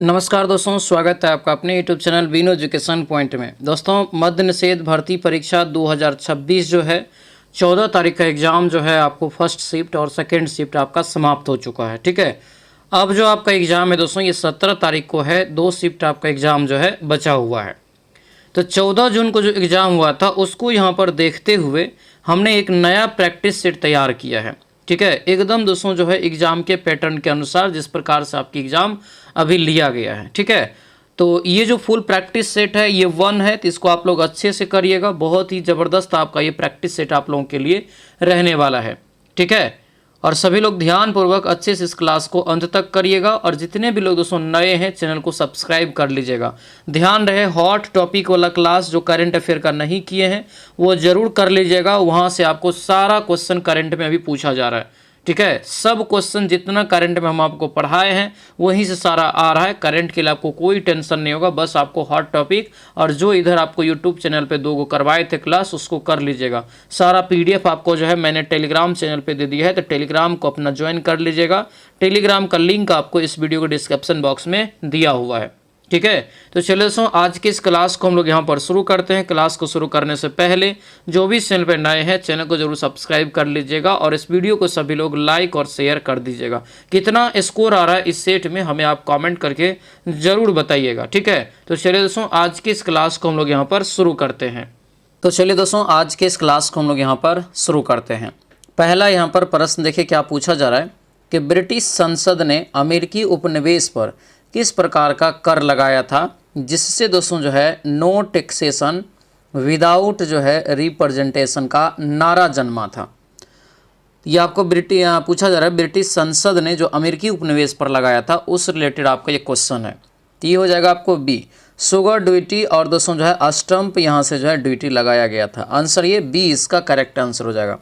नमस्कार दोस्तों, स्वागत है आपका अपने YouTube channel Bino education point में। दोस्तों, मद्य निषेध भर्ती परीक्षा 2026 जो है 14 तारीख का एग्ज़ाम जो है आपको फर्स्ट शिफ्ट और सेकंड शिफ्ट आपका समाप्त हो चुका है। ठीक है, अब जो आपका एग्ज़ाम है दोस्तों ये 17 तारीख को है। 2 शिफ्ट आपका एग्ज़ाम जो है बचा हुआ है। तो 14 जून को जो एग्ज़ाम हुआ था उसको यहाँ पर देखते हुए हमने एक नया प्रैक्टिस सेट तैयार किया है। ठीक है, एकदम दोस्तों जो है एग्ज़ाम के पैटर्न के अनुसार जिस प्रकार से आपकी एग्ज़ाम अभी लिया गया है। ठीक है, तो ये जो फुल प्रैक्टिस सेट है ये 1 है, तो इसको आप लोग अच्छे से करिएगा। बहुत ही ज़बरदस्त आपका ये प्रैक्टिस सेट आप लोगों के लिए रहने वाला है। ठीक है, और सभी लोग ध्यानपूर्वक अच्छे से इस क्लास को अंत तक करिएगा। और जितने भी लोग दोस्तों नए हैं चैनल को सब्सक्राइब कर लीजिएगा। ध्यान रहे, हॉट टॉपिक वाला क्लास जो करंट अफेयर का नहीं किए हैं वो ज़रूर कर लीजिएगा। वहाँ से आपको सारा क्वेश्चन करंट में अभी पूछा जा रहा है। ठीक है, सब क्वेश्चन जितना करंट में हम आपको पढ़ाए हैं वहीं से सारा आ रहा है। करंट के लिए आपको कोई टेंशन नहीं होगा, बस आपको हॉट टॉपिक और जो इधर आपको यूट्यूब चैनल पे 2 करवाए थे क्लास उसको कर लीजिएगा। सारा पीडीएफ आपको जो है मैंने टेलीग्राम चैनल पे दे दिया है, तो टेलीग्राम को अपना ज्वाइन कर लीजिएगा। टेलीग्राम का लिंक आपको इस वीडियो के डिस्क्रिप्शन बॉक्स में दिया हुआ है। ठीक है, तो चलिए दोस्तों आज की इस क्लास को हम लोग यहाँ पर शुरू करते हैं। क्लास को शुरू करने से पहले जो भी चैनल पर नए हैं चैनल को जरूर सब्सक्राइब कर लीजिएगा और इस वीडियो को सभी लोग लाइक और शेयर कर दीजिएगा। कितना स्कोर आ रहा है इस सेट में हमें आप कमेंट करके ज़रूर बताइएगा। ठीक है, तो चलिए दोस्तों आज की इस क्लास को हम लोग यहाँ पर शुरू करते हैं। तो चलिए दोस्तों आज के इस क्लास को हम लोग यहाँ पर शुरू करते हैं। पहला यहाँ पर प्रश्न देखिए क्या पूछा जा रहा है कि ब्रिटिश संसद ने अमेरिकी उपनिवेश पर किस प्रकार का कर लगाया था जिससे दोस्तों जो है नो टैक्सेशन विदाउट जो है रिप्रेजेंटेशन का नारा जन्मा था। ये आपको पूछा जा रहा है ब्रिटिश संसद ने जो अमेरिकी उपनिवेश पर लगाया था उस रिलेटेड आपका ये क्वेश्चन है। तो ये हो जाएगा आपको बी शुगर ड्यूटी और दोस्तों जो है स्टम्प यहाँ से जो है ड्यूटी लगाया गया था। आंसर ये बी इसका करेक्ट आंसर हो जाएगा।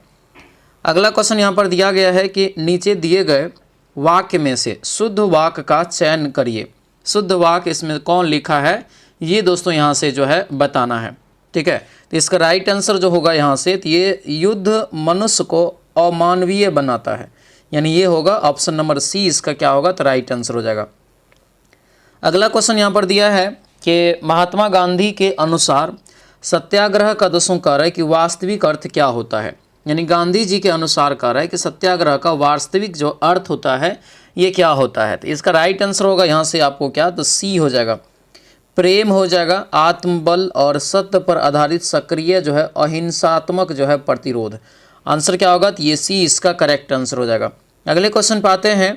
अगला क्वेश्चन यहाँ पर दिया गया है कि नीचे दिए गए वाक्य में से शुद्ध वाक्य का चयन करिए। शुद्ध वाक्य इसमें कौन लिखा है ये दोस्तों यहाँ से जो है बताना है। ठीक है, तो इसका राइट आंसर जो होगा यहाँ से तो ये युद्ध मनुष्य को अमानवीय बनाता है, यानी ये होगा ऑप्शन नंबर सी इसका क्या होगा तो राइट आंसर हो जाएगा। अगला क्वेश्चन यहाँ पर दिया है कि महात्मा गांधी के अनुसार सत्याग्रह का दोस्तों कह रहा है कि वास्तविक अर्थ क्या होता है। यानी गांधी जी के अनुसार कह रहा है कि सत्याग्रह का वास्तविक जो अर्थ होता है ये क्या होता है। तो इसका राइट आंसर होगा यहाँ से आपको क्या तो सी हो जाएगा। प्रेम हो जाएगा, आत्मबल और सत्य पर आधारित सक्रिय जो है अहिंसात्मक जो है प्रतिरोध। आंसर क्या होगा तो ये सी इसका करेक्ट आंसर हो जाएगा। अगले क्वेश्चन पे आते हैं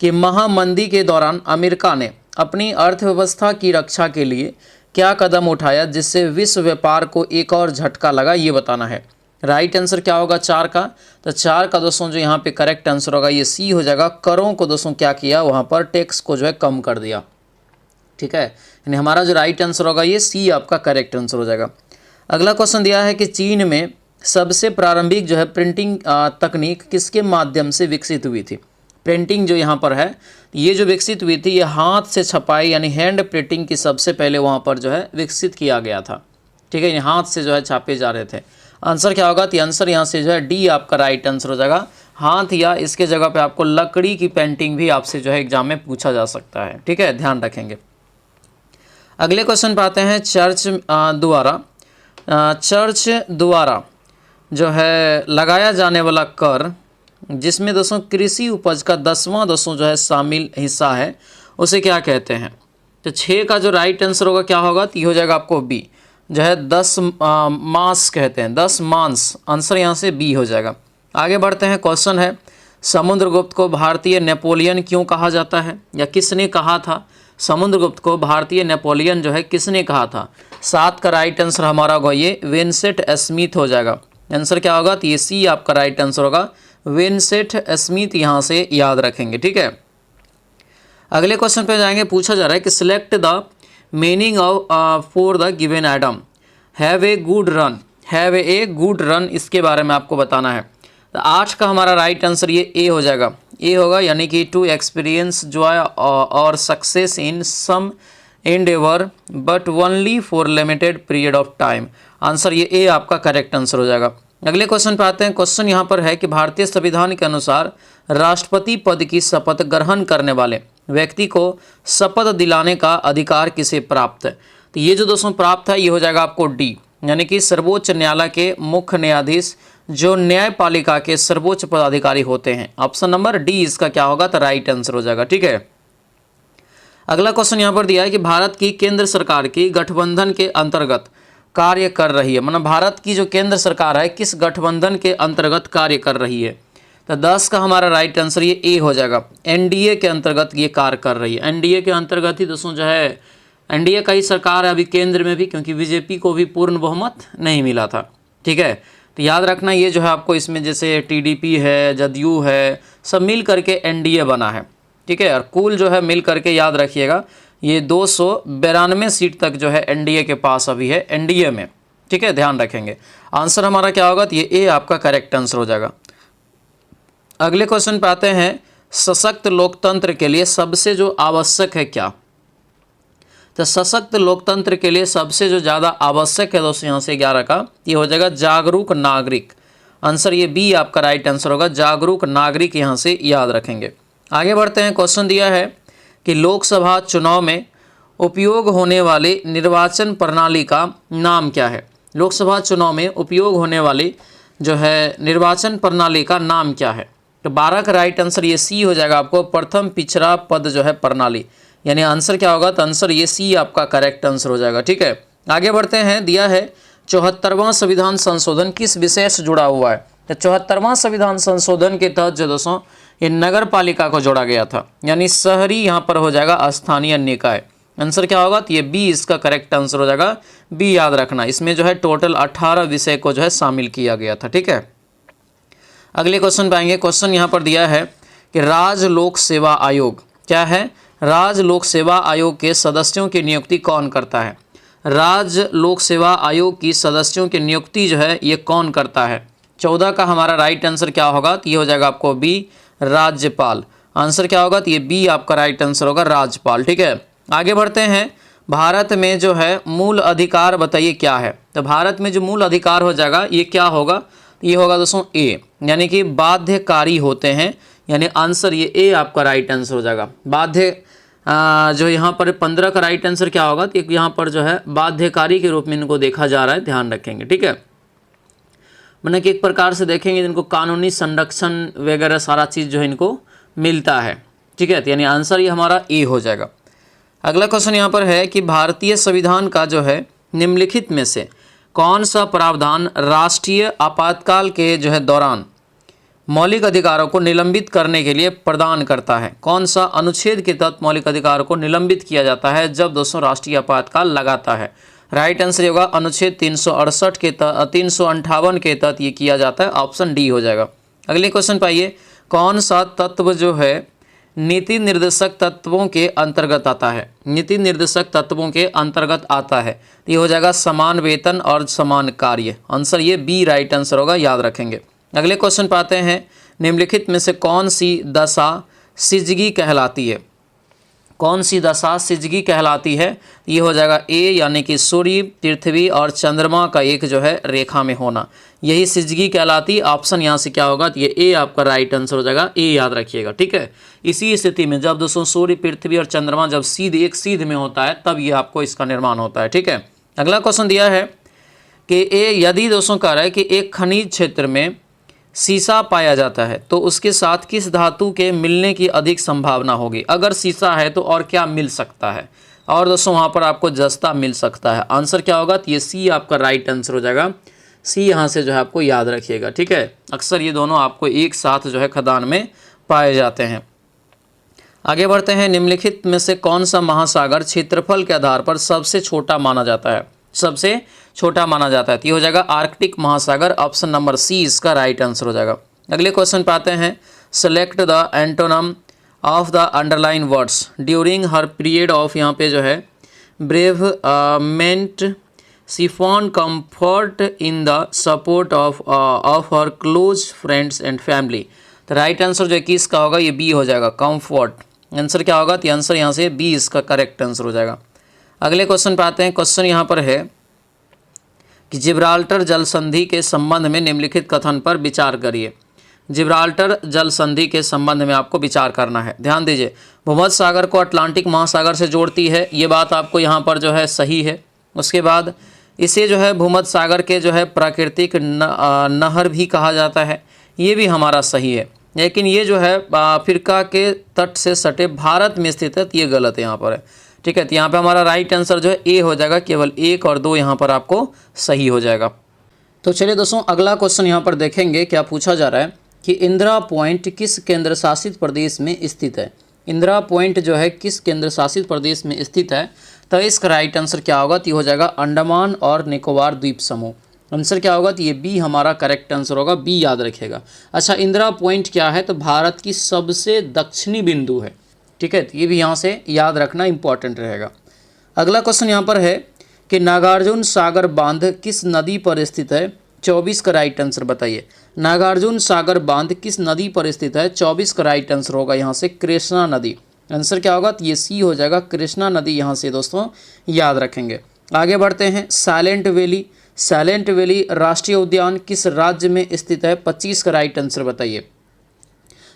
कि महामंदी के दौरान अमेरिका ने अपनी अर्थव्यवस्था की रक्षा के लिए क्या कदम उठाया जिससे विश्व व्यापार को एक और झटका लगा, ये बताना है। राइट आंसर क्या होगा 4 का तो 4 का दोस्तों जो यहाँ पे करेक्ट आंसर होगा ये सी हो जाएगा। करों को दोस्तों क्या किया वहाँ पर टैक्स को जो है कम कर दिया। ठीक है, यानी हमारा जो राइट आंसर होगा ये सी आपका करेक्ट आंसर हो जाएगा। अगला क्वेश्चन दिया है कि चीन में सबसे प्रारंभिक जो है प्रिंटिंग तकनीक किसके माध्यम से विकसित हुई थी। प्रिंटिंग जो यहाँ पर है ये जो विकसित हुई थी ये हाथ से छपाई यानी हैंड प्रिंटिंग की सबसे पहले वहाँ पर जो है विकसित किया गया था। ठीक है, हाथ से जो है छापे जा रहे थे। आंसर क्या होगा तो आंसर यहाँ से जो है डी आपका राइट आंसर हो जाएगा। हाथ या इसके जगह पे आपको लकड़ी की पेंटिंग भी आपसे जो है एग्जाम में पूछा जा सकता है। ठीक है, ध्यान रखेंगे। अगले क्वेश्चन पे आते हैं चर्च द्वारा जो है लगाया जाने वाला कर जिसमें दोस्तों कृषि उपज का 10वां दोस्तों जो है शामिल हिस्सा है उसे क्या कहते हैं। तो 6 का जो राइट आंसर होगा क्या होगा तो ये हो जाएगा आपको बी जो है 10 मास कहते हैं, 10 मांस। आंसर यहाँ से बी हो जाएगा। आगे बढ़ते हैं। क्वेश्चन है समुद्रगुप्त को भारतीय नेपोलियन क्यों कहा जाता है या किसने कहा था। समुद्रगुप्त को भारतीय नेपोलियन जो है किसने कहा था। 7 का राइट आंसर हमारा होगा ये विंसेंट स्मिथ हो जाएगा। आंसर क्या होगा तो ये सी आपका राइट आंसर होगा। विंसेंट स्मिथ यहाँ से याद रखेंगे। ठीक है, अगले क्वेश्चन पे जाएंगे। पूछा जा रहा है कि select the meaning of for the given item have a good run इसके बारे में आपको बताना है। तो 8 का हमारा राइट आंसर ये ए हो जाएगा। ए होगा यानी कि टू एक्सपीरियंस जॉय और success in some endeavour but only for limited period of time. Answer ये ए आपका करेक्ट आंसर हो जाएगा। अगले क्वेश्चन पे आते हैं। क्वेश्चन यहाँ पर है कि भारतीय संविधान के अनुसार राष्ट्रपति पद की शपथ ग्रहण करने वाले व्यक्ति को शपथ दिलाने का अधिकार किसे प्राप्त है? तो ये जो दोस्तों प्राप्त है ये हो जाएगा आपको डी, यानी कि सर्वोच्च न्यायालय के मुख्य न्यायाधीश जो न्यायपालिका के सर्वोच्च पदाधिकारी होते हैं। ऑप्शन नंबर डी इसका क्या होगा? तो राइट आंसर हो जाएगा। ठीक है, अगला क्वेश्चन यहाँ पर दिया है कि भारत की केंद्र सरकार की गठबंधन के अंतर्गत कार्य कर रही है, मतलब भारत की जो केंद्र सरकार है किस गठबंधन के अंतर्गत कार्य कर रही है? तो 10 का हमारा राइट आंसर ये ए हो जाएगा, एनडीए के अंतर्गत ये कार्य कर रही है। एनडीए के अंतर्गत ही दोस्तों जो है एनडीए का ही सरकार है अभी केंद्र में भी, क्योंकि बीजेपी को भी पूर्ण बहुमत नहीं मिला था। ठीक है, तो याद रखना ये जो है आपको इसमें जैसे टीडीपी है, जदयू है, सब मिल करके एनडीए बना है। ठीक है, और कुल जो है मिल करके याद रखिएगा ये 292 सीट तक जो है एनडीए के पास अभी है एनडीए में। ठीक है, ध्यान रखेंगे। आंसर हमारा क्या होगा? तो ये ए आपका करेक्ट आंसर हो जाएगा। अगले क्वेश्चन पे आते हैं, सशक्त लोकतंत्र के लिए सबसे जो आवश्यक है क्या? तो सशक्त लोकतंत्र के लिए सबसे जो ज़्यादा आवश्यक है दोस्तों यहाँ से 11 का ये हो जाएगा जागरूक नागरिक। आंसर ये बी आपका राइट आंसर होगा, जागरूक नागरिक यहाँ से याद रखेंगे। आगे बढ़ते हैं, क्वेश्चन दिया है कि लोकसभा चुनाव में उपयोग होने वाले निर्वाचन प्रणाली का नाम क्या है? लोकसभा चुनाव में उपयोग होने वाली जो है निर्वाचन प्रणाली का नाम क्या है? तो 12 का राइट आंसर ये सी हो जाएगा आपको, प्रथम पिछड़ा पद जो है प्रणाली, यानी आंसर क्या होगा? तो आंसर ये सी आपका करेक्ट आंसर हो जाएगा। ठीक है, आगे बढ़ते हैं, दिया है 74वां संविधान संशोधन किस विषय से जुड़ा हुआ है? तो 74वां संविधान संशोधन के तहत जो दोस्तों ये नगर पालिका को जोड़ा गया था, यानी शहरी यहाँ पर हो जाएगा स्थानीय निकाय। आंसर क्या होगा? तो ये बी इसका करेक्ट आंसर हो जाएगा, बी याद रखना। इसमें जो है टोटल 18 विषय को जो है शामिल किया गया था। ठीक है, अगले क्वेश्चन पे आएंगे। क्वेश्चन यहाँ पर दिया है कि राज्य लोक सेवा आयोग क्या है? राज्य लोक सेवा आयोग के सदस्यों की नियुक्ति कौन करता है? राज्य लोक सेवा आयोग की सदस्यों की नियुक्ति जो है ये कौन करता है? 14 का हमारा राइट आंसर क्या होगा? तो ये हो जाएगा आपको बी, राज्यपाल। आंसर क्या होगा? तो ये बी आपका राइट आंसर होगा, राज्यपाल। ठीक है, आगे बढ़ते हैं, भारत में जो है मूल अधिकार बताइए क्या है? तो भारत में जो मूल अधिकार हो जाएगा ये क्या होगा? ये होगा दोस्तों ए, यानी कि बाध्यकारी होते हैं, यानी आंसर ये ए आपका राइट आंसर हो जाएगा। बाध्य जो यहाँ पर 15 का राइट आंसर क्या होगा? तो यहाँ पर जो है बाध्यकारी के रूप में इनको देखा जा रहा है, ध्यान रखेंगे। ठीक है, मैंने कि एक प्रकार से देखेंगे इनको कानूनी संरक्षण वगैरह सारा चीज़ जो है इनको मिलता है। ठीक है, तो यानी आंसर ये हमारा ए हो जाएगा। अगला क्वेश्चन यहाँ पर है कि भारतीय संविधान का जो है निम्नलिखित में से कौन सा प्रावधान राष्ट्रीय आपातकाल के जो है दौरान मौलिक अधिकारों को निलंबित करने के लिए प्रदान करता है? कौन सा अनुच्छेद के तहत मौलिक अधिकारों को निलंबित किया जाता है जब दोस्तों राष्ट्रीय आपातकाल लगाता है? राइट आंसर होगा अनुच्छेद 368 के तहत 358 के तहत ये किया जाता है, ऑप्शन डी हो जाएगा। अगले क्वेश्चन पाइए, कौन सा तत्व जो है नीति निर्देशक तत्वों के अंतर्गत आता है? नीति निर्देशक तत्वों के अंतर्गत आता है, ये हो जाएगा समान वेतन और समान कार्य। आंसर ये बी राइट आंसर होगा, याद रखेंगे। अगले क्वेश्चन पाते हैं, निम्नलिखित में से कौन सी दशा सिजगी कहलाती है? कौन सी दशा सिजगी कहलाती है? ये हो जाएगा ए, यानी कि सूर्य, पृथ्वी और चंद्रमा का एक जो है रेखा में होना, यही सिजगी कहलाती। ऑप्शन यहाँ से क्या होगा? तो ये ए आपका राइट आंसर हो जाएगा, ए याद रखिएगा। ठीक है, इसी स्थिति में जब दोस्तों सूर्य, पृथ्वी और चंद्रमा जब सीधे एक सीध में होता है तब ये आपको इसका निर्माण होता है। ठीक है, अगला क्वेश्चन दिया है कि यदि दोस्तों कह रहा है कि एक खनिज क्षेत्र में सीसा पाया जाता है तो उसके साथ किस धातु के मिलने की अधिक संभावना होगी? अगर सीसा है तो और क्या मिल सकता है? और दोस्तों वहाँ पर आपको जस्ता मिल सकता है। आंसर क्या होगा? तो ये सी आपका राइट आंसर हो जाएगा, सी यहाँ से जो है आपको याद रखिएगा। ठीक है, अक्सर ये दोनों आपको एक साथ जो है खदान में पाए जाते हैं। आगे बढ़ते हैं, निम्नलिखित में से कौन सा महासागर क्षेत्रफल के आधार पर सबसे छोटा माना जाता है? सबसे छोटा माना जाता है, तो ये हो जाएगा आर्कटिक महासागर। ऑप्शन नंबर सी इसका राइट आंसर हो जाएगा। अगले क्वेश्चन पे आते हैं, select the antonym of the underline words during her period of, यहाँ पे जो है brave meant she found comfort in the support of her close friends and family. तो राइट आंसर जो 21 का होगा ये बी हो जाएगा, कंफर्ट। आंसर क्या होगा? तो आंसर यहाँ से बी इसका करेक्ट आंसर हो जाएगा। अगले क्वेश्चन पे आते हैं, क्वेश्चन यहाँ पर है कि जिब्राल्टर जल संधि के संबंध में निम्नलिखित कथन पर विचार करिए। जिब्राल्टर जल संधि के संबंध में आपको विचार करना है। ध्यान दीजिए, भूमध्य सागर को अटलांटिक महासागर से जोड़ती है, ये बात आपको यहाँ पर जो है सही है। उसके बाद इसे जो है भूमध्य सागर के जो है प्राकृतिक नहर भी कहा जाता है, ये भी हमारा सही है। लेकिन ये जो है अफ्रीका के तट से सटे भारत में स्थित है, तो ये गलत यहाँ पर है। ठीक है, तो यहाँ पे हमारा राइट आंसर जो है ए हो जाएगा, केवल 1 और 2 यहाँ पर आपको सही हो जाएगा। तो चलिए दोस्तों, अगला क्वेश्चन यहाँ पर देखेंगे क्या पूछा जा रहा है कि इंदिरा पॉइंट किस केंद्र शासित प्रदेश में स्थित है। इंदिरा पॉइंट जो है किस केंद्र शासित प्रदेश में स्थित है, तो इसका राइट आंसर क्या होगा, तो ये हो जाएगा अंडमान और निकोबार द्वीप समूह। आंसर क्या होगा, तो ये बी हमारा करेक्ट आंसर होगा, बी याद रखेगा। अच्छा, इंदिरा पॉइंट क्या है, तो भारत की सबसे दक्षिणी बिंदु है। ठीक है, तो ये भी यहाँ से याद रखना इंपॉर्टेंट रहेगा। अगला क्वेश्चन यहाँ पर है कि नागार्जुन सागर बांध किस नदी पर स्थित है। 24 का राइट आंसर बताइए। नागार्जुन सागर बांध किस नदी पर स्थित है। 24 का राइट आंसर होगा यहाँ से कृष्णा नदी। आंसर क्या होगा, तो ये सी हो जाएगा, कृष्णा नदी यहाँ से दोस्तों याद रखेंगे। आगे बढ़ते हैं, साइलेंट वैली। साइलेंट वैली राष्ट्रीय उद्यान किस राज्य में स्थित है। 25 का राइट आंसर बताइए।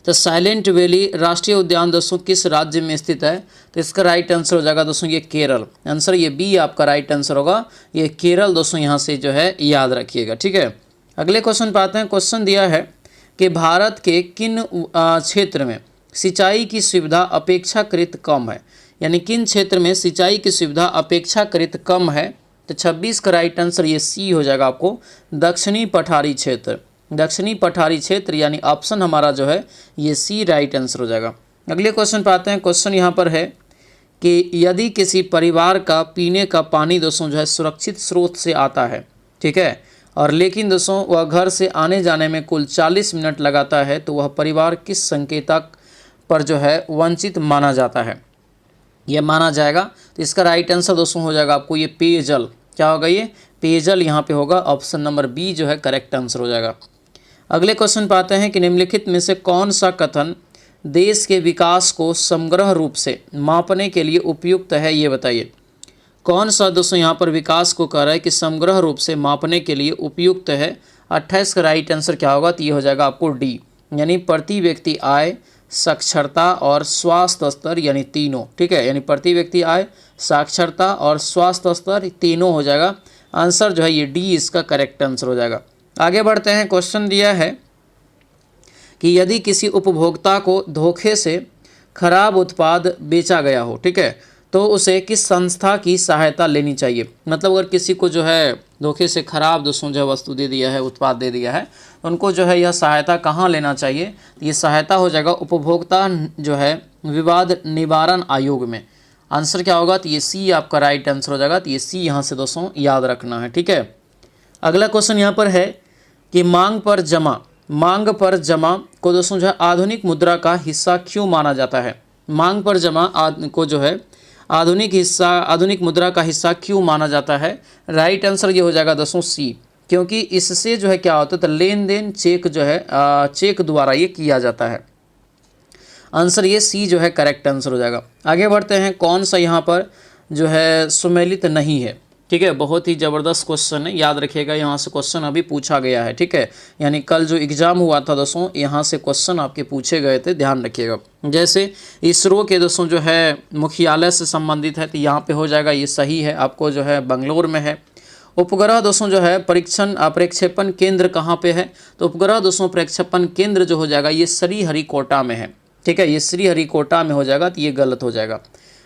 तो साइलेंट वैली राष्ट्रीय उद्यान दोस्तों किस राज्य में स्थित है, तो इसका राइट आंसर हो जाएगा दोस्तों ये केरल। आंसर ये बी आपका राइट आंसर होगा, ये केरल दोस्तों यहाँ से जो है याद रखिएगा। ठीक है, अगले क्वेश्चन पे आते हैं। क्वेश्चन दिया है कि भारत के किन क्षेत्र में सिंचाई की सुविधा अपेक्षाकृत कम है, यानी किन क्षेत्र में सिंचाई की सुविधा अपेक्षाकृत कम है। तो 26 का राइट आंसर ये सी हो जाएगा आपको, दक्षिणी पठारी क्षेत्र। दक्षिणी पठारी क्षेत्र यानी ऑप्शन हमारा जो है ये सी राइट आंसर हो जाएगा। अगले क्वेश्चन पे आते हैं। क्वेश्चन यहाँ पर है कि यदि किसी परिवार का पीने का पानी दोस्तों जो है सुरक्षित स्रोत से आता है, ठीक है, और लेकिन दोस्तों वह घर से आने जाने में कुल 40 मिनट लगाता है, तो वह परिवार किस संकेतक पर जो है वंचित माना जाता है, यह माना जाएगा। तो इसका राइट आंसर दोस्तों हो जाएगा आपको ये पेयजल। क्या होगा, ये पेयजल यहाँ पे होगा। ऑप्शन नंबर बी जो है करेक्ट आंसर हो जाएगा। अगले क्वेश्चन पे आते हैं कि निम्नलिखित में से कौन सा कथन देश के विकास को समग्र रूप से मापने के लिए उपयुक्त है, ये बताइए। कौन सा दोस्तों यहाँ पर विकास को कह रहा है कि समग्र रूप से मापने के लिए उपयुक्त है। 28 का राइट आंसर क्या होगा, तो ये हो जाएगा आपको डी, यानी प्रति व्यक्ति आय, साक्षरता और स्वास्थ्य स्तर, यानी तीनों। ठीक है, यानी प्रति व्यक्ति आय, साक्षरता और स्वास्थ्य स्तर तीनों हो जाएगा। आंसर जो है ये डी इसका करेक्ट आंसर हो जाएगा। आगे बढ़ते हैं। क्वेश्चन दिया है कि यदि किसी उपभोक्ता को धोखे से खराब उत्पाद बेचा गया हो, ठीक है, तो उसे किस संस्था की सहायता लेनी चाहिए। मतलब अगर किसी को जो है धोखे से खराब दोस्तों जो है वस्तु दे दिया है, उत्पाद दे दिया है, तो उनको जो है यह सहायता कहाँ लेना चाहिए। ये सहायता हो जाएगा उपभोक्ता जो है विवाद निवारण आयोग में। आंसर क्या होगा, तो ये सी आपका राइट आंसर हो जाएगा। तो ये सी यहाँ से दोस्तों याद रखना है। ठीक है, अगला क्वेश्चन यहाँ पर है कि मांग पर जमा को दोस्तों जो है आधुनिक मुद्रा का हिस्सा क्यों माना जाता है। मांग पर जमा को जो है आधुनिक मुद्रा का हिस्सा क्यों माना जाता है। राइट आंसर ये हो जाएगा दोस्तों सी, क्योंकि इससे जो है क्या होता है, तो लेन देन चेक जो है चेक द्वारा ये किया जाता है। आंसर ये सी जो है करेक्ट आंसर हो जाएगा। आगे बढ़ते हैं। कौन सा यहाँ पर जो है सुमेलित नहीं है। ठीक है, बहुत ही ज़बरदस्त क्वेश्चन है, याद रखिएगा। यहाँ से क्वेश्चन अभी पूछा गया है। ठीक है, यानी कल जो एग्ज़ाम हुआ था दोस्तों, यहाँ से क्वेश्चन आपके पूछे गए थे, ध्यान रखिएगा। जैसे इसरो के दोस्तों जो है मुख्यालय से संबंधित है, तो यहाँ पे हो जाएगा ये सही है, आपको जो है बंगलोर में है। उपग्रह दोस्तों जो है प्रक्षेपण केंद्र कहाँ पे है, तो उपग्रह दोस्तों प्रक्षेपण केंद्र जो हो जाएगा ये श्रीहरिकोटा में है। ठीक है, ये श्रीहरिकोटा में हो जाएगा, तो ये गलत हो जाएगा।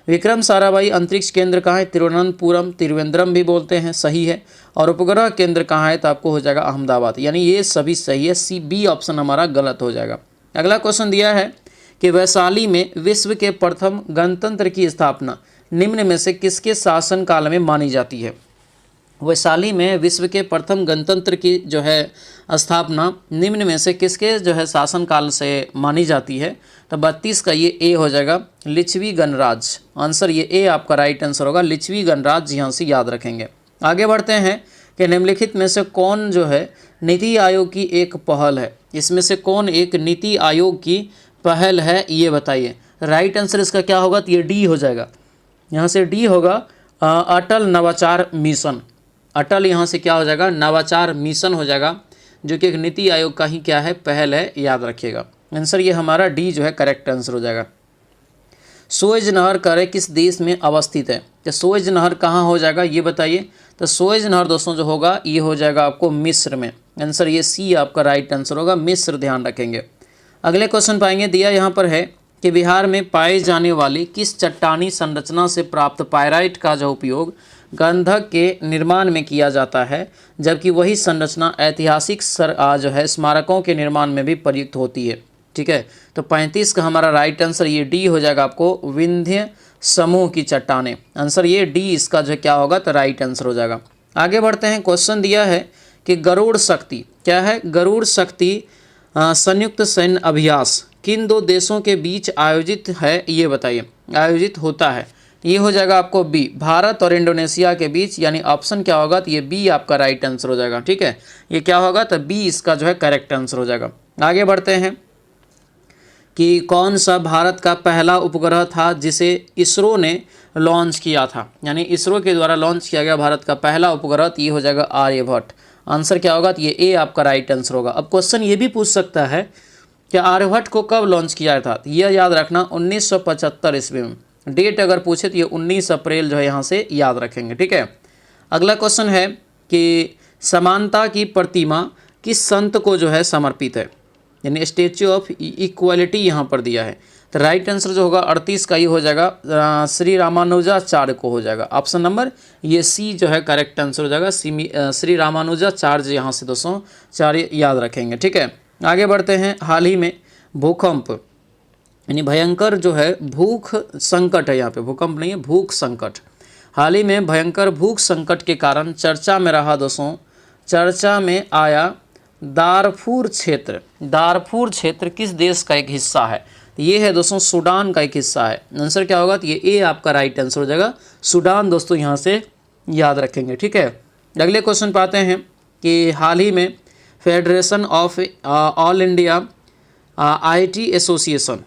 विक्रम साराभाई अंतरिक्ष केंद्र कहाँ है, तिरुवनंतपुरम, त्रिवेंद्रम भी बोलते हैं, सही है। और उपग्रह केंद्र कहाँ है, तो आपको हो जाएगा अहमदाबाद, यानी ये सभी सही है। सी बी ऑप्शन हमारा गलत हो जाएगा। अगला क्वेश्चन दिया है कि वैशाली में विश्व के प्रथम गणतंत्र की स्थापना निम्न में से किसके शासनकाल में मानी जाती है। वैशाली में विश्व के प्रथम गणतंत्र की जो है स्थापना निम्न में से किसके जो है शासनकाल से मानी जाती है। तो 32 का ये ए हो जाएगा, लिच्छवी गणराज। आंसर ये ए आपका राइट आंसर होगा, लिच्छवी गणराज यहाँ से याद रखेंगे। आगे बढ़ते हैं कि निम्नलिखित में से कौन जो है नीति आयोग की एक पहल है। इसमें से कौन एक नीति आयोग की पहल है, ये बताइए। राइट आंसर इसका क्या होगा, तो ये डी हो जाएगा। यहाँ से डी होगा अटल नवाचार मिशन। अटल यहाँ से क्या हो जाएगा, नवाचार मिशन हो जाएगा। जो कि एक नीति आयोग का ही क्या है, पहल है, याद रखिएगा। आंसर ये हमारा डी जो है करेक्ट आंसर हो जाएगा। सुएज नहर करे किस देश में अवस्थित है? तो सुएज नहर कहाँ हो जाएगा ये बताइए। तो सुएज नहर दोस्तों जो होगा ये हो जाएगा आपको मिस्र में। आंसर ये सी आपका राइट आंसर होगा, मिस्र, ध्यान रखेंगे। अगले क्वेश्चन पाएंगे, दिया यहाँ पर है कि बिहार में पाए जाने वाली किस चट्टानी संरचना से प्राप्त पायराइट का जो उपयोग गंधक के निर्माण में किया जाता है, जबकि वही संरचना ऐतिहासिक जो है स्मारकों के निर्माण में भी प्रयुक्त होती है। ठीक है, तो 35 का हमारा राइट आंसर ये डी हो जाएगा आपको, विंध्य समूह की चट्टानें। आंसर ये डी इसका जो क्या होगा, तो राइट आंसर हो जाएगा। आगे बढ़ते हैं, क्वेश्चन दिया है कि गरुड़ शक्ति क्या है? गरुड़ शक्ति संयुक्त सैन्य अभ्यास किन दो देशों के बीच आयोजित है ये बताइए, आयोजित होता है। ये हो जाएगा आपको बी, भारत और इंडोनेशिया के बीच, यानी ऑप्शन क्या होगा, तो ये बी आपका राइट आंसर हो जाएगा। ठीक है, ये क्या होगा, तो बी इसका जो है करेक्ट आंसर हो जाएगा। आगे बढ़ते हैं कि कौन सा भारत का पहला उपग्रह था जिसे इसरो ने लॉन्च किया था, यानी इसरो के द्वारा लॉन्च किया गया भारत का पहला उपग्रह, तो ये हो जाएगा आर्यभट्ट। आंसर क्या होगा, तो ये ए आपका राइट आंसर होगा। अब क्वेश्चन ये भी पूछ सकता है कि आर्यभट्ट को कब लॉन्च किया था, तो यह याद रखना 1975 ईस्वी में। डेट अगर पूछे तो ये 19 अप्रैल जो है यहाँ से याद रखेंगे। ठीक है, अगला क्वेश्चन है कि समानता की प्रतिमा किस संत को जो है समर्पित है, यानी स्टैच्यू ऑफ इक्वालिटी यहाँ पर दिया है। तो राइट आंसर जो होगा 38 का ही हो जाएगा, श्री रामानुजाचार्य को हो जाएगा। ऑप्शन नंबर ये सी जो है करेक्ट आंसर हो जाएगा, श्री रामानुजाचार्य यहाँ से दोस्तों चार्य याद रखेंगे। ठीक है, आगे बढ़ते हैं। हाल ही में भूकंप यानी भयंकर जो है भूख संकट है, यहाँ पे भूकंप नहीं है, भूख संकट। हाल ही में भयंकर भूख संकट के कारण चर्चा में रहा दोस्तों, चर्चा में आया दारफूर क्षेत्र। दारफूर क्षेत्र किस देश का एक हिस्सा है? ये है दोस्तों सूडान का एक हिस्सा है। आंसर क्या होगा, तो ये ए आपका राइट आंसर हो जाएगा, सूडान दोस्तों यहाँ से याद रखेंगे। ठीक है, अगले क्वेश्चन पाते हैं कि हाल ही में federation of all India IT association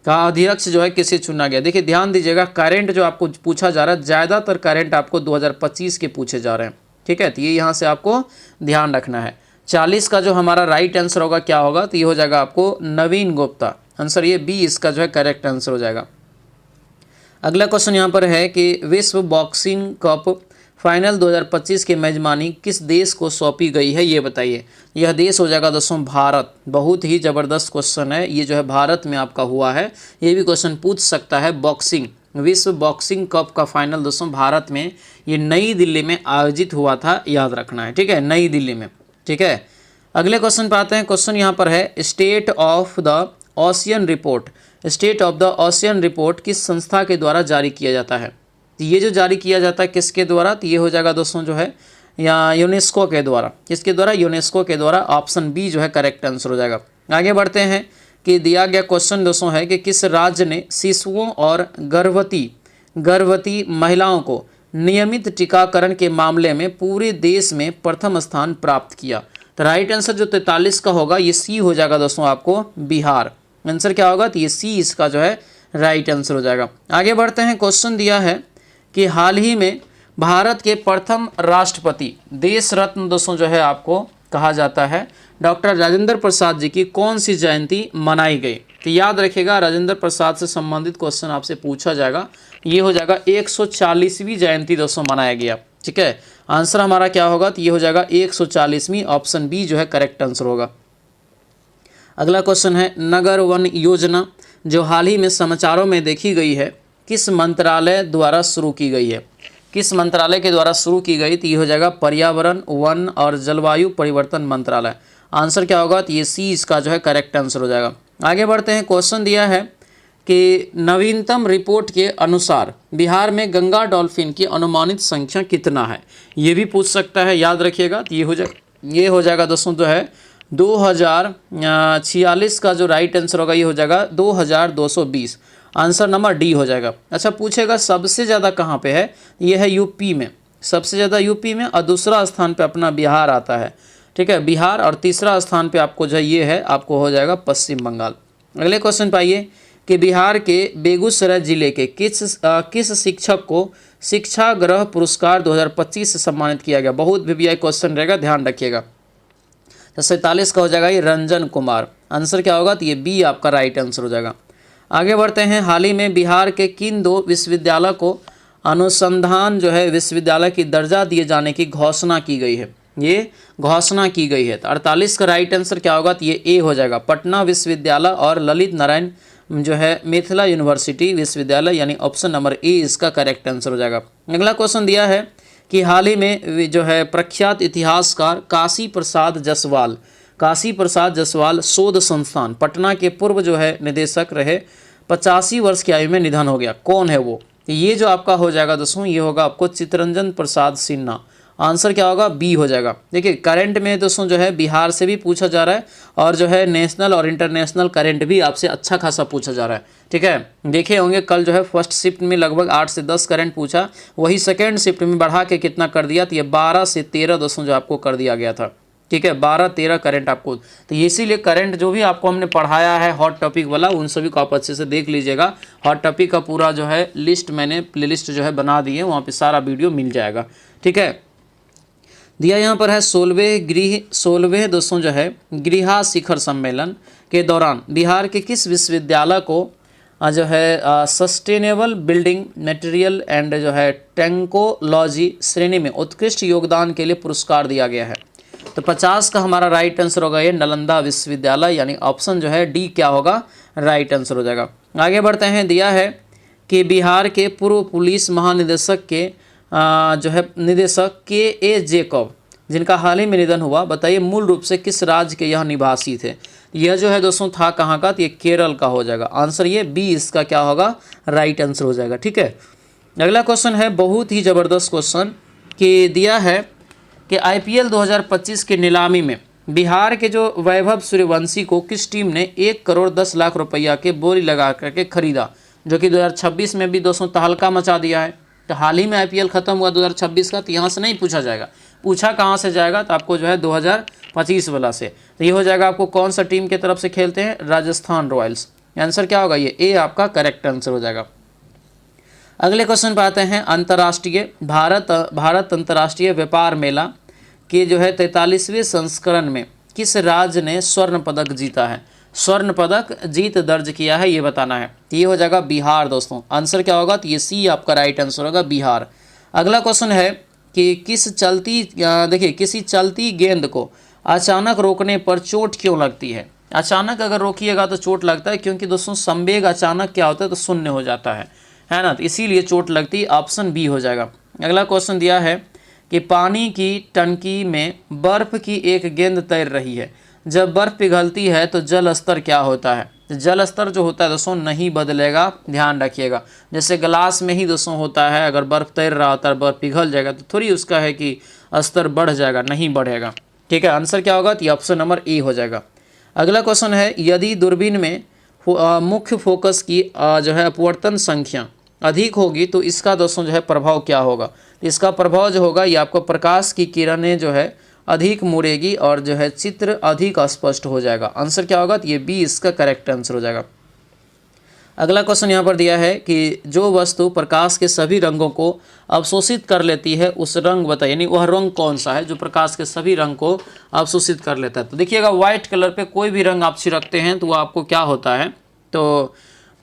का अध्यक्ष जो है किसे चुना गया? देखिए ध्यान दीजिएगा, करंट जो आपको पूछा जा रहा है, ज़्यादातर करंट आपको 2025 के पूछे जा रहे हैं। ठीक है, तो ये यहाँ से आपको ध्यान रखना है। 40 का जो हमारा राइट आंसर होगा क्या होगा, तो ये हो जाएगा आपको नवीन गुप्ता। आंसर ये बी इसका जो है करेक्ट आंसर हो जाएगा। अगला क्वेश्चन यहाँ पर है कि विश्व बॉक्सिंग कप फाइनल 2025 की मेजबानी किस देश को सौंपी गई है ये बताइए। यह देश हो जाएगा दोस्तों भारत। बहुत ही ज़बरदस्त क्वेश्चन है, ये जो है भारत में आपका हुआ है। ये भी क्वेश्चन पूछ सकता है, बॉक्सिंग विश्व बॉक्सिंग कप का फाइनल दोस्तों भारत में, ये नई दिल्ली में आयोजित हुआ था, याद रखना है। ठीक है, नई दिल्ली में। ठीक है, अगले क्वेश्चन पे आते हैं। क्वेश्चन यहाँ पर है state of the ocean report. State of the ocean report किस संस्था के द्वारा जारी किया जाता है? तो ये जो जारी किया जाता है किसके द्वारा, तो ये हो जाएगा दोस्तों जो है या यूनेस्को के द्वारा। किसके द्वारा? यूनेस्को के द्वारा। ऑप्शन बी जो है करेक्ट आंसर हो जाएगा। आगे बढ़ते हैं कि दिया गया क्वेश्चन दोस्तों है कि किस राज्य ने शिशुओं और गर्भवती महिलाओं को नियमित टीकाकरण के मामले में पूरे देश में प्रथम स्थान प्राप्त किया? तो राइट आंसर जो 43 का होगा ये सी हो जाएगा दोस्तों आपको, बिहार। आंसर क्या होगा, तो ये सी इसका जो है राइट आंसर हो जाएगा। आगे बढ़ते हैं। क्वेश्चन दिया है कि हाल ही में भारत के प्रथम राष्ट्रपति, देश रत्न दोस्तों जो है आपको कहा जाता है, डॉक्टर राजेंद्र प्रसाद जी की कौन सी जयंती मनाई गई? तो याद रखिएगा, राजेंद्र प्रसाद से संबंधित क्वेश्चन आपसे पूछा जाएगा। ये हो जाएगा 140वीं जयंती दोस्तों मनाया गया। ठीक है, आंसर हमारा क्या होगा, तो ये हो जाएगा 140वीं। ऑप्शन बी जो है करेक्ट आंसर होगा। अगला क्वेश्चन है नगर वन योजना जो हाल ही में समाचारों में देखी गई है, किस मंत्रालय द्वारा शुरू की गई है? किस मंत्रालय के द्वारा शुरू की गई? तो ये हो जाएगा पर्यावरण, वन और जलवायु परिवर्तन मंत्रालय। आंसर क्या होगा, तो ये सी इसका जो है करेक्ट आंसर हो जाएगा। आगे बढ़ते हैं। क्वेश्चन दिया है कि नवीनतम रिपोर्ट के अनुसार बिहार में गंगा डॉल्फिन की अनुमानित संख्या कितना है? ये भी पूछ सकता है, याद रखिएगा। तो ये हो जाएगा दोस्तों जो है 2046 का जो राइट आंसर होगा ये हो जाएगा 2220। आंसर नंबर डी हो जाएगा। अच्छा, पूछेगा सबसे ज़्यादा कहाँ पे है? ये है यूपी में, सबसे ज़्यादा यूपी में, और दूसरा स्थान पे अपना बिहार आता है। ठीक है, बिहार, और तीसरा स्थान पे आपको जो ये है आपको हो जाएगा पश्चिम बंगाल। अगले क्वेश्चन पाइए कि बिहार के बेगूसराय जिले के किस शिक्षक को शिक्षा ग्रह पुरस्कार 2025 से सम्मानित किया गया? बहुत वीवीआई क्वेश्चन रहेगा, ध्यान रखिएगा। तो 47 का हो जाएगा ये रंजन कुमार। आंसर क्या होगा, तो ये बी आपका राइट आंसर हो जाएगा। आगे बढ़ते हैं। हाल ही में बिहार के किन 2 विश्वविद्यालय को अनुसंधान जो है विश्वविद्यालय की दर्जा दिए जाने की घोषणा की गई है, ये घोषणा की गई है। तो 48 का राइट आंसर क्या होगा, तो ये ए हो जाएगा, पटना विश्वविद्यालय और ललित नारायण जो है मिथिला यूनिवर्सिटी विश्वविद्यालय, यानी ऑप्शन नंबर ए इसका करेक्ट आंसर हो जाएगा। अगला क्वेश्चन दिया है कि हाल ही में जो है प्रख्यात इतिहासकार काशी प्रसाद जसवाल शोध संस्थान पटना के पूर्व जो है निदेशक रहे, 85 वर्ष की आयु में निधन हो गया, कौन है वो? ये जो आपका हो जाएगा दोस्तों, ये होगा आपको चित्तरंजन प्रसाद सिन्हा। आंसर क्या होगा, बी हो जाएगा। देखिए करंट में दोस्तों जो है बिहार से भी पूछा जा रहा है और जो है नेशनल और इंटरनेशनल करंट भी आपसे अच्छा खासा पूछा जा रहा है, ठीक है। देखे होंगे कल जो है फर्स्ट शिफ्ट में लगभग 8 से 10 करंट पूछा, वही सेकेंड शिफ्ट में बढ़ा के कितना कर दिया, तो ये 12 से 13 दोस्तों जो आपको कर दिया गया था, ठीक है, 12-13 करंट आपको। तो इसीलिए करंट जो भी आपको हमने पढ़ाया है हॉट टॉपिक वाला, उन सभी को आप अच्छे से देख लीजिएगा। हॉट टॉपिक का पूरा जो है लिस्ट मैंने प्लेलिस्ट जो है बना दी है, वहाँ पे सारा वीडियो मिल जाएगा, ठीक है। दिया यहाँ पर है 16वें दोस्तों जो है गृहा शिखर सम्मेलन के दौरान बिहार के किस विश्वविद्यालय को जो है सस्टेनेबल बिल्डिंग मटेरियल एंड जो है टेक्नोलॉजी श्रेणी में उत्कृष्ट योगदान के लिए पुरस्कार दिया गया है? तो 50 का हमारा राइट आंसर होगा ये नालंदा विश्वविद्यालय, यानी ऑप्शन जो है डी क्या होगा, राइट आंसर हो जाएगा। आगे बढ़ते हैं। दिया है कि बिहार के पूर्व पुलिस महानिदेशक के जो है निदेशक के जेकब, जिनका हाल ही में निधन हुआ, बताइए मूल रूप से किस राज्य के यह निवासी थे? यह जो है दोस्तों था कहाँ का, तो ये केरल का हो जाएगा। आंसर ये बी इसका क्या होगा, राइट आंसर हो जाएगा, ठीक है। अगला क्वेश्चन है बहुत ही ज़बरदस्त क्वेश्चन कि दिया है कि IPL 2025 की नीलामी में बिहार के जो वैभव सूर्यवंशी को किस टीम ने 1 करोड़ 10 लाख रुपया के बोली लगा करके खरीदा, जो कि 2026 में भी दोस्तों तहलका मचा दिया है। तो हाल ही में IPL ख़त्म हुआ 2026 का, तो यहाँ से नहीं पूछा जाएगा, पूछा कहाँ से जाएगा, तो आपको जो है 2025 वाला से। तो ये हो जाएगा आपको कौन सा टीम की तरफ से खेलते हैं, राजस्थान रॉयल्स। आंसर क्या होगा, ये ए आपका करेक्ट आंसर हो जाएगा। अगले क्वेश्चन पर आते हैं। अंतर्राष्ट्रीय भारत अंतर्राष्ट्रीय व्यापार मेला के जो है 43वें संस्करण में किस राज्य ने स्वर्ण पदक जीता है, स्वर्ण पदक जीत दर्ज किया है, ये बताना है। तो ये हो जाएगा बिहार दोस्तों। आंसर क्या होगा, तो ये सी आपका राइट आंसर होगा, बिहार। अगला क्वेश्चन है कि किसी चलती गेंद को अचानक रोकने पर चोट क्यों लगती है? अचानक अगर रोकिएगा तो चोट लगता है, क्योंकि दोस्तों संवेग अचानक क्या होता है, तो शून्य हो जाता है ना, तो इसीलिए चोट लगती है। ऑप्शन बी हो जाएगा। अगला क्वेश्चन दिया है कि पानी की टंकी में बर्फ़ की एक गेंद तैर रही है, जब बर्फ़ पिघलती है तो जल स्तर क्या होता है? तो जल स्तर जो होता है दोस्तों नहीं बदलेगा, ध्यान रखिएगा। जैसे गिलास में ही दोस्तों होता है, अगर बर्फ़ तैर रहा होता है, बर्फ़ पिघल जाएगा तो थोड़ी उसका है कि स्तर बढ़ जाएगा, नहीं बढ़ेगा, ठीक है। आंसर क्या होगा, तो ऑप्शन नंबर ए हो जाएगा। अगला क्वेश्चन है यदि दूरबीन में मुख्य फोकस की जो है अपवर्तन संख्या अधिक होगी तो इसका दोस्तों जो है प्रभाव क्या होगा? तो इसका प्रभाव जो होगा ये आपको प्रकाश की किरणें जो है अधिक मुड़ेगी और जो है चित्र अधिक स्पष्ट हो जाएगा। आंसर क्या होगा, तो ये बी इसका करेक्ट आंसर हो जाएगा। अगला क्वेश्चन यहाँ पर दिया है कि जो वस्तु प्रकाश के सभी रंगों को अवशोषित कर लेती है उस रंग बताइए, यानी वह रंग कौन सा है जो प्रकाश के सभी रंग को अवशोषित कर लेता है? तो देखिएगा व्हाइट कलर पे कोई भी रंग आप छिड़कते हैं तो वो आपको क्या होता है, तो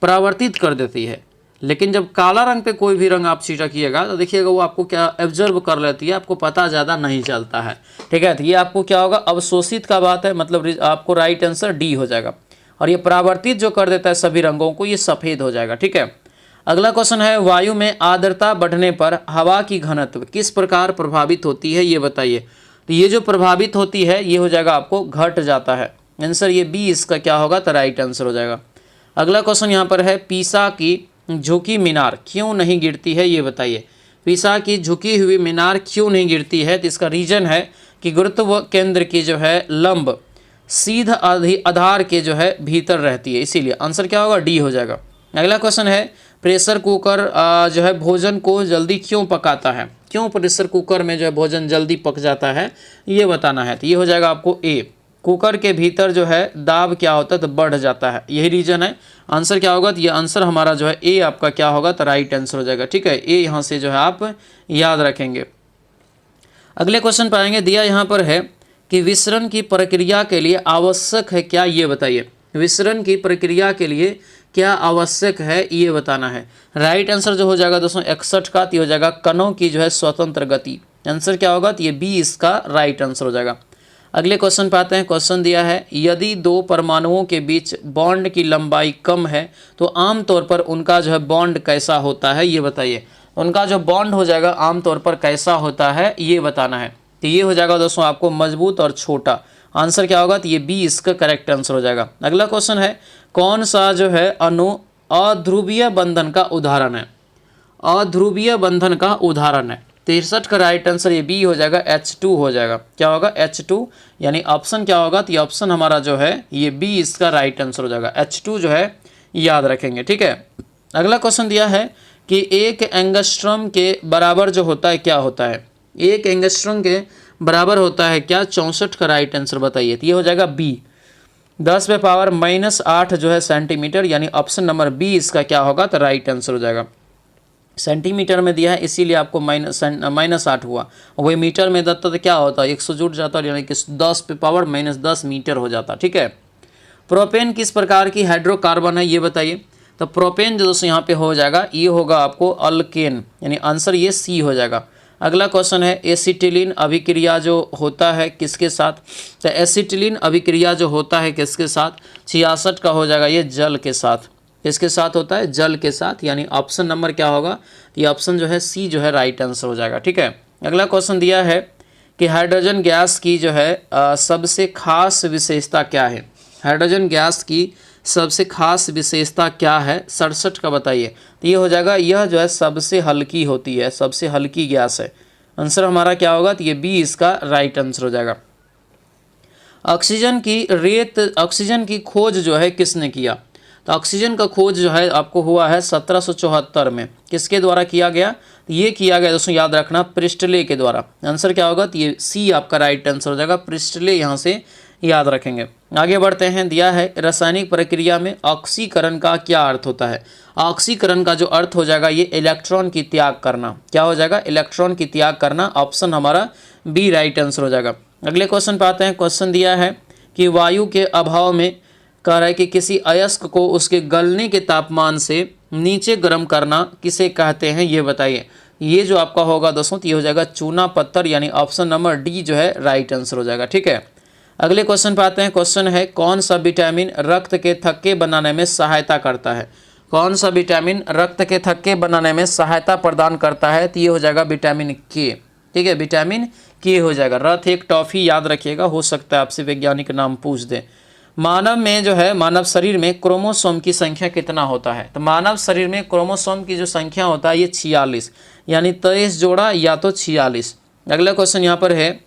परावर्तित कर देती है। लेकिन जब काला रंग पे कोई भी रंग आप छिड़किएगा तो देखिएगा वो आपको क्या एब्जर्व कर लेती है, आपको पता ज़्यादा नहीं चलता है, ठीक है। तो ये आपको क्या होगा, अवशोषित का बात है, मतलब आपको राइट आंसर डी हो जाएगा। और ये परावर्तित जो कर देता है सभी रंगों को, ये सफ़ेद हो जाएगा, ठीक है। अगला क्वेश्चन है वायु में आर्द्रता बढ़ने पर हवा की घनत्व किस प्रकार प्रभावित होती है, ये बताइए। तो ये जो प्रभावित होती है ये हो जाएगा आपको घट जाता है। आंसर ये बी इसका क्या होगा, तो राइट आंसर हो जाएगा। अगला क्वेश्चन यहाँ पर है पीसा की झुकी मीनार क्यों नहीं गिरती है, ये बताइए। पीसा की झुकी हुई मीनार क्यों नहीं गिरती है? तो इसका रीजन है कि गुरुत्व केंद्र की जो है लंब सीध आधार के जो है भीतर रहती है, इसीलिए। आंसर क्या होगा, डी हो जाएगा। अगला क्वेश्चन है प्रेशर कुकर जो है भोजन को जल्दी क्यों पकाता है? क्यों प्रेशर कुकर में जो है भोजन जल्दी पक जाता है, ये बताना है। तो ये हो जाएगा आपको ए, कुकर के भीतर जो है दाब क्या होता है, तो बढ़ जाता है, यही रीज़न है। आंसर क्या होगा, तो ये आंसर हमारा जो है ए आपका क्या होगा, तो राइट आंसर हो जाएगा, ठीक है। ए यहाँ से जो है आप याद रखेंगे। अगले क्वेश्चन पाएंगे। दिया यहाँ पर है कि विसरण की प्रक्रिया के लिए आवश्यक है क्या, ये बताइए। विसरण की प्रक्रिया के लिए क्या आवश्यक है ये बताना है। राइट आंसर जो हो जाएगा दोस्तों 61 का, तो हो जाएगा कणों की जो है स्वतंत्र गति। आंसर क्या होगा, तो ये बी इसका राइट आंसर हो जाएगा। अगले क्वेश्चन पे आते हैं। क्वेश्चन दिया है यदि दो परमाणुओं के बीच बॉन्ड की लंबाई कम है तो आमतौर पर उनका जो है बॉन्ड कैसा होता है, ये बताइए। उनका जो बॉन्ड हो जाएगा आमतौर पर कैसा होता है ये बताना है। तो ये हो जाएगा दोस्तों आपको मजबूत और छोटा। आंसर क्या होगा, तो ये बी इसका करेक्ट आंसर हो जाएगा। अगला क्वेश्चन है कौन सा जो है अणु अध्रुवीय बंधन का उदाहरण है। अध्रुवीय बंधन का उदाहरण है 63 का राइट आंसर ये बी हो जाएगा, H2 हो जाएगा। क्या होगा, H2, यानी ऑप्शन क्या होगा, तो ये ऑप्शन हमारा जो है ये बी इसका राइट आंसर हो जाएगा। H2 जो है याद रखेंगे, ठीक है। अगला क्वेश्चन दिया है कि एक एंगस्ट्रॉम के बराबर जो होता है क्या होता है। एक एंगस्ट्रॉम के बराबर होता है क्या, 64 का राइट आंसर बताइए। तो ये हो जाएगा बी, 10⁻⁻8 जो है सेंटीमीटर, यानी ऑप्शन नंबर बी इसका क्या होगा, तो राइट आंसर हो जाएगा। सेंटीमीटर में दिया है इसीलिए आपको -8 हुआ, वही मीटर में देता तो क्या होता, 100 जुट जाता, यानी कि 10⁻−10 मीटर हो जाता, ठीक है। प्रोपेन किस प्रकार की हाइड्रोकार्बन है ये बताइए। तो प्रोपेन जो दोस्तों यहाँ पे हो जाएगा ये होगा आपको अल्केन, यानी आंसर ये सी हो जाएगा। अगला क्वेश्चन है एसिटिलीन अभिक्रिया जो होता है किसके साथ। तो एसिटिलीन अभिक्रिया जो होता है किसके साथ, 66 का हो जाएगा ये जल के साथ। किसके साथ होता है, जल के साथ, यानी ऑप्शन नंबर क्या होगा, ये ऑप्शन जो है सी जो है राइट आंसर हो जाएगा, ठीक है। अगला क्वेश्चन दिया है कि हाइड्रोजन गैस की जो है सबसे खास विशेषता क्या है। हाइड्रोजन गैस की सबसे खास विशेषता क्या है, 67 का बताइए। तो ये हो जाएगा यह जो है सबसे हल्की होती है, सबसे हल्की गैस है। आंसर हमारा क्या होगा, तो ये बी इसका राइट आंसर हो जाएगा। ऑक्सीजन की खोज जो है किसने किया। तो ऑक्सीजन का खोज जो है आपको हुआ है 1774 में। किसके द्वारा किया गया, ये किया गया दोस्तों याद रखना प्रिस्टले के द्वारा। आंसर क्या होगा, तो ये सी आपका राइट आंसर हो जाएगा, प्रिस्टले यहाँ से याद रखेंगे। आगे बढ़ते हैं। दिया है रासायनिक प्रक्रिया में ऑक्सीकरण का क्या अर्थ होता है। ऑक्सीकरण का जो अर्थ हो जाएगा ये इलेक्ट्रॉन की त्याग करना। क्या हो जाएगा, इलेक्ट्रॉन की त्याग करना। ऑप्शन हमारा बी राइट आंसर हो जाएगा। अगले क्वेश्चन पे आते हैं। क्वेश्चन दिया है कि वायु के अभाव में कह रहा है कि किसी अयस्क को उसके गलने के तापमान से नीचे गर्म करना किसे कहते हैं ये बताइए। ये जो आपका होगा दोस्तों तो ये हो जाएगा चूना पत्थर, यानी ऑप्शन नंबर डी जो है राइट आंसर हो जाएगा, ठीक है। अगले क्वेश्चन पे आते हैं। क्वेश्चन है कौन सा विटामिन रक्त के थक्के बनाने में सहायता करता है। कौन सा विटामिन रक्त के थक्के बनाने में सहायता प्रदान करता है, तो ये हो जाएगा विटामिन के, ठीक है। विटामिन के हो जाएगा। रथ एक टॉफी याद रखिएगा, हो सकता है आपसे वैज्ञानिक नाम पूछ दे। मानव में जो है, मानव शरीर में क्रोमोसोम की संख्या कितना होता है। तो मानव शरीर में क्रोमोसोम की जो संख्या होता है ये 46, यानी 23 जोड़ा या तो 46। अगला क्वेश्चन यहाँ पर है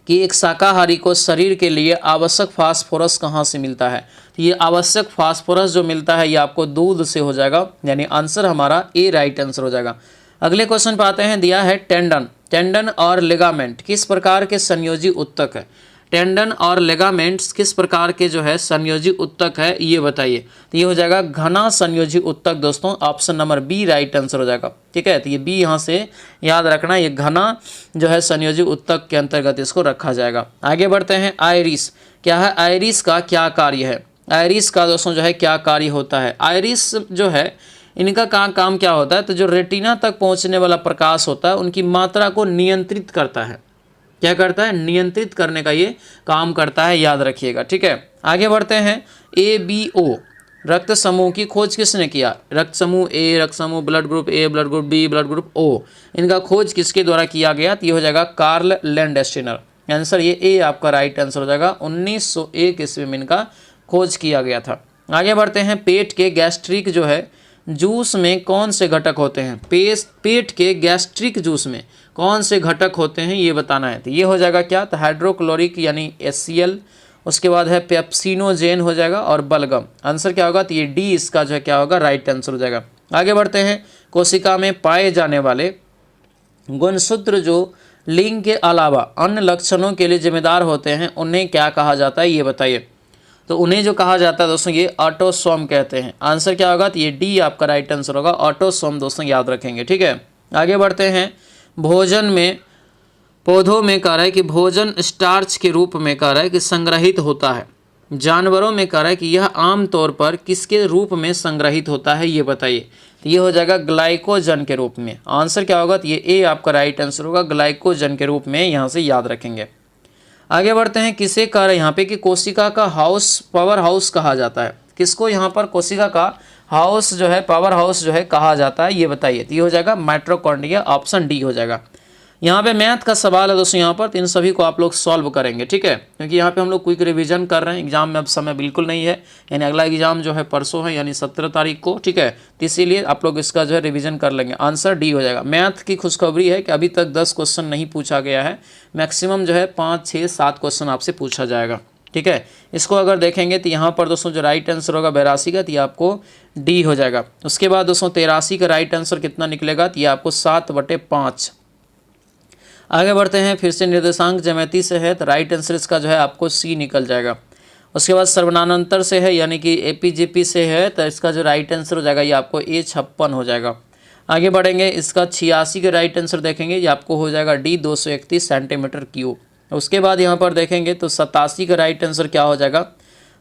कि एक शाकाहारी को शरीर के लिए आवश्यक फास्फोरस कहाँ से मिलता है। तो ये आवश्यक फास्फोरस जो मिलता है ये आपको दूध से हो जाएगा, यानी आंसर हमारा ए राइट आंसर हो जाएगा। अगले क्वेश्चन पे आते हैं। दिया है टेंडन और लिगामेंट किस प्रकार के संयोजी उत्तक है। टेंडन और लेगामेंट्स किस प्रकार के जो है संयोजी उत्तक है ये बताइए। तो ये हो जाएगा घना संयोजी उत्तक दोस्तों, option number B right answer हो जाएगा, ठीक है। तो ये बी यहाँ से याद रखना, ये घना जो है संयोजी उत्तक के अंतर्गत इसको रखा जाएगा। आगे बढ़ते हैं। आइरिस क्या है, आइरिस का क्या कार्य है। आइरिस का दोस्तों जो है क्या कार्य होता है। आइरिस जो है इनका काम क्या होता है, तो जो रेटिना तक पहुँचने वाला प्रकाश होता है उनकी मात्रा को नियंत्रित करता है। क्या करता है, नियंत्रित करने का ये काम करता है, याद रखिएगा, ठीक है। आगे बढ़ते हैं। ABO रक्त समूह की खोज किसने किया। रक्त समूह ए, रक्त समूह blood group A, blood group B, blood group O, इनका खोज किसके द्वारा किया गया। तो ये हो जाएगा कार्ल लैंडस्टीनर। आंसर ये ए आपका राइट आंसर हो जाएगा। 1901 ईस्वी में इनका खोज किया गया था। आगे बढ़ते हैं। पेट के गैस्ट्रिक जो है जूस में कौन से घटक होते हैं। पेट के गैस्ट्रिक जूस में कौन से घटक होते हैं ये बताना है। तो ये हो जाएगा क्या, तो हाइड्रोक्लोरिक यानी HCl, उसके बाद है पेप्सिनोजेन हो जाएगा और बलगम। आंसर क्या होगा, तो ये डी इसका जो है क्या होगा राइट आंसर हो जाएगा। आगे बढ़ते हैं। कोशिका में पाए जाने वाले गुणसूत्र जो लिंग के अलावा अन्य लक्षणों के लिए जिम्मेदार होते हैं उन्हें क्या कहा जाता है ये बताइए। तो उन्हें जो कहा जाता है दोस्तों ये ऑटोसोम कहते हैं। आंसर क्या होगा, तो ये डी आपका राइट आंसर होगा, ऑटोसोम दोस्तों याद रखेंगे, ठीक है। आगे बढ़ते हैं। भोजन में पौधों में कह रहा है कि भोजन स्टार्च के रूप में कह रहा है कि संग्रहित होता है। जानवरों में कह रहा है कि यह आमतौर पर किसके रूप में संग्रहित होता है, ये बताइए। तो ये हो जाएगा ग्लाइकोजन के रूप में। आंसर क्या होगा, तो ये ए आपका राइट आंसर होगा, ग्लाइकोजन के रूप में यहाँ से याद रखेंगे। आगे बढ़ते हैं, किसे कह रहा है यहाँ पे कि कोशिका का हाउस, पावर हाउस कहा जाता है। किसको यहाँ पर कोशिका का हाउस जो है, पावर हाउस जो है कहा जाता है, ये बताइए। तो ये हो जाएगा माइटोकॉन्ड्रिया, ऑप्शन डी हो जाएगा। यहाँ पे मैथ का सवाल है दोस्तों यहाँ पर, तो इन सभी को आप लोग सॉल्व करेंगे, ठीक है, क्योंकि यहाँ पे हम लोग क्विक रिवीजन कर रहे हैं, एग्जाम में अब समय बिल्कुल नहीं है, यानी अगला एग्जाम जो है परसों है, यानी 17 तारीख को, ठीक है। तो इसीलिए आप लोग इसका जो है रिवीजन कर लेंगे। आंसर डी हो जाएगा। मैथ की खुशखबरी है कि अभी तक 10 क्वेश्चन नहीं पूछा गया है, मैक्सिमम जो है 5, 6, 7 क्वेश्चन आपसे पूछा जाएगा, ठीक है। इसको अगर देखेंगे तो यहाँ पर दोस्तों जो राइट आंसर होगा 82 का, तो ये आपको डी हो जाएगा। उसके बाद दोस्तों 83 का राइट आंसर कितना निकलेगा, तो ये आपको 7/5। आगे बढ़ते हैं, फिर से निर्देशांक ज्यामिति से है, तो राइट आंसर इसका जो है आपको सी निकल जाएगा। उसके बाद सर्वनामांतर से है, यानी कि एपीजीपी से है, तो इसका जो राइट आंसर हो जाएगा ये आपको A56 हो जाएगा। आगे बढ़ेंगे, इसका 86 का राइट आंसर देखेंगे, ये आपको हो जाएगा डी 231 सेंटीमीटर क्यूब। उसके बाद यहाँ पर देखेंगे तो 87 का राइट आंसर क्या हो जाएगा,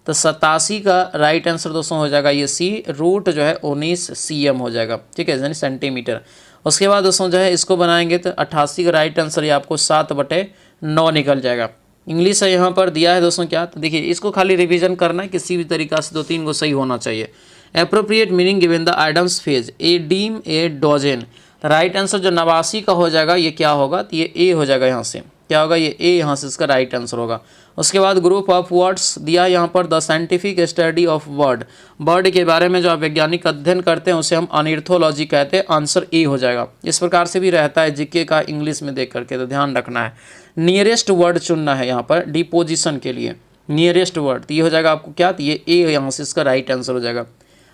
तो 87 का राइट आंसर दोस्तों हो जाएगा ये सी, रूट जो है 19 cm हो जाएगा, ठीक है, यानी सेंटीमीटर। उसके बाद दोस्तों जो है इसको बनाएंगे तो 88 का राइट आंसर ये आपको 7/9 निकल जाएगा। इंग्लिश है यहाँ पर दिया है दोस्तों क्या, तो देखिए इसको खाली रिवीजन करना है, किसी भी तरीक़ा से 2-3 को सही होना चाहिए। Appropriate meaning given the idioms phrase, a dime a dozen. Right answer जो 89 का हो जाएगा ये क्या होगा, तो ये ए हो जाएगा, यहाँ से क्या होगा, ये ए यहाँ से इसका राइट आंसर होगा। उसके बाद ग्रुप ऑफ वर्ड्स दिया यहाँ पर, the scientific study of bird, bird के बारे में जो आप वैज्ञानिक अध्ययन करते हैं उसे हम अनिर्थोलॉजी कहते हैं, आंसर ए हो जाएगा। इस प्रकार से भी रहता है जीके का इंग्लिश में देख करके, तो ध्यान रखना है। नियरेस्ट वर्ड चुनना है यहाँ पर डिपोजिशन के लिए, नियरेस्ट वर्ड, तो ये हो जाएगा आपको क्या, तो ये ए यहाँ से इसका राइट आंसर हो जाएगा।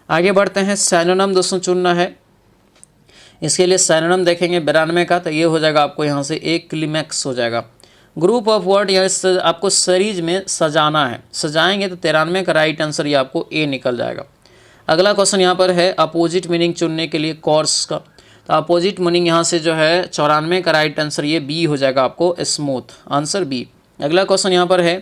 आगे बढ़ते हैं, सिनोनिम दोस्तों चुनना है, इसके लिए सिनोनिम देखेंगे 92 का, तो ये हो जाएगा आपको यहाँ से एक क्लिमैक्स हो जाएगा। ग्रुप ऑफ वर्ड यहाँ आपको सीरीज में सजाना है, सजाएंगे तो 93 का राइट आंसर ये आपको ए निकल जाएगा। अगला क्वेश्चन यहाँ पर है अपोजिट मीनिंग चुनने के लिए कोर्स का, तो अपोजिट मीनिंग यहाँ से जो है 94 का राइट आंसर ये बी हो जाएगा आपको, स्मूथ, आंसर बी। अगला क्वेश्चन यहाँ पर है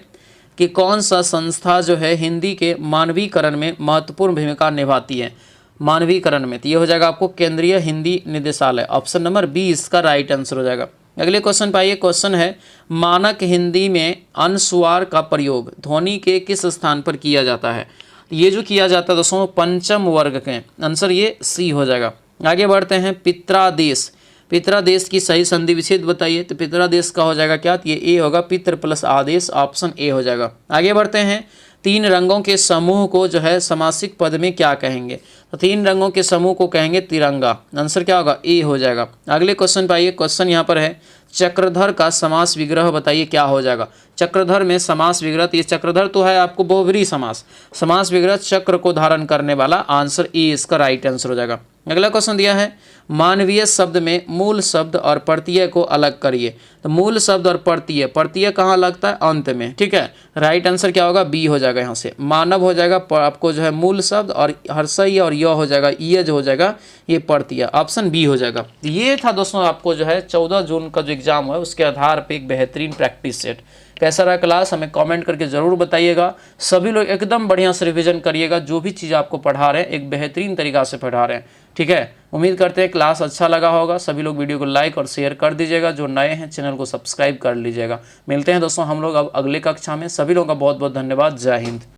कि कौन सा संस्था जो है हिंदी के मानवीकरण में महत्वपूर्ण भूमिका निभाती है, मानवीकरण में, तो ये हो जाएगा आपको केंद्रीय हिंदी निदेशालय, ऑप्शन नंबर बी इसका राइट आंसर हो जाएगा। अगले क्वेश्चन पाइए, क्वेश्चन है मानक हिंदी में अनुस्वार का प्रयोग ध्वनि के किस स्थान पर किया जाता है, ये जो किया जाता है दोस्तों पंचम वर्ग के, आंसर ये सी हो जाएगा। आगे बढ़ते हैं, पित्रादेश, पित्रादेश की सही संधि विच्छेद बताइए, तो पित्रादेश का हो जाएगा क्या, तो ये ए होगा, पितृ प्लस आदेश, ऑप्शन ए हो जाएगा। आगे बढ़ते हैं, 3 रंगों के समूह को जो है समासिक पद में क्या कहेंगे, तो 3 रंगों के समूह को कहेंगे तिरंगा, आंसर क्या होगा, ए हो जाएगा। अगले क्वेश्चन पाइए, क्वेश्चन यहाँ पर है चक्रधर का समास विग्रह बताइए क्या हो जाएगा। चक्रधर में समास विग्रह, तो ये चक्रधर तो है आपको बहुब्रीहि समास, समास विग्रह चक्र को धारण करने वाला, आंसर ए इसका राइट आंसर हो जाएगा। अगला क्वेश्चन दिया है मानवीय शब्द में मूल शब्द और प्रत्यय को अलग करिए, तो मूल शब्द और प्रत्यय, प्रत्यय कहाँ लगता है, अंत में, ठीक है, राइट आंसर क्या होगा, बी हो जाएगा। यहाँ से मानव हो जाएगा आपको जो है मूल शब्द, और हर्षई और य हो जाएगा, ईय जो हो जाएगा ये प्रत्यय, ऑप्शन बी हो जाएगा। ये था दोस्तों आपको जो है 14 जून का जो एग्जाम है उसके आधार पर एक बेहतरीन प्रैक्टिस सेट। कैसा रहा क्लास हमें कमेंट करके ज़रूर बताइएगा। सभी लोग एकदम बढ़िया से रिवीजन करिएगा, जो भी चीज़ आपको पढ़ा रहे हैं एक बेहतरीन तरीक़ा से पढ़ा रहे हैं, ठीक है। उम्मीद करते हैं क्लास अच्छा लगा होगा। सभी लोग वीडियो को लाइक और शेयर कर दीजिएगा, जो नए हैं चैनल को सब्सक्राइब कर लीजिएगा। मिलते हैं दोस्तों हम लोग अब अगले कक्षा में। सभी लोगों का बहुत बहुत धन्यवाद। जय हिंद।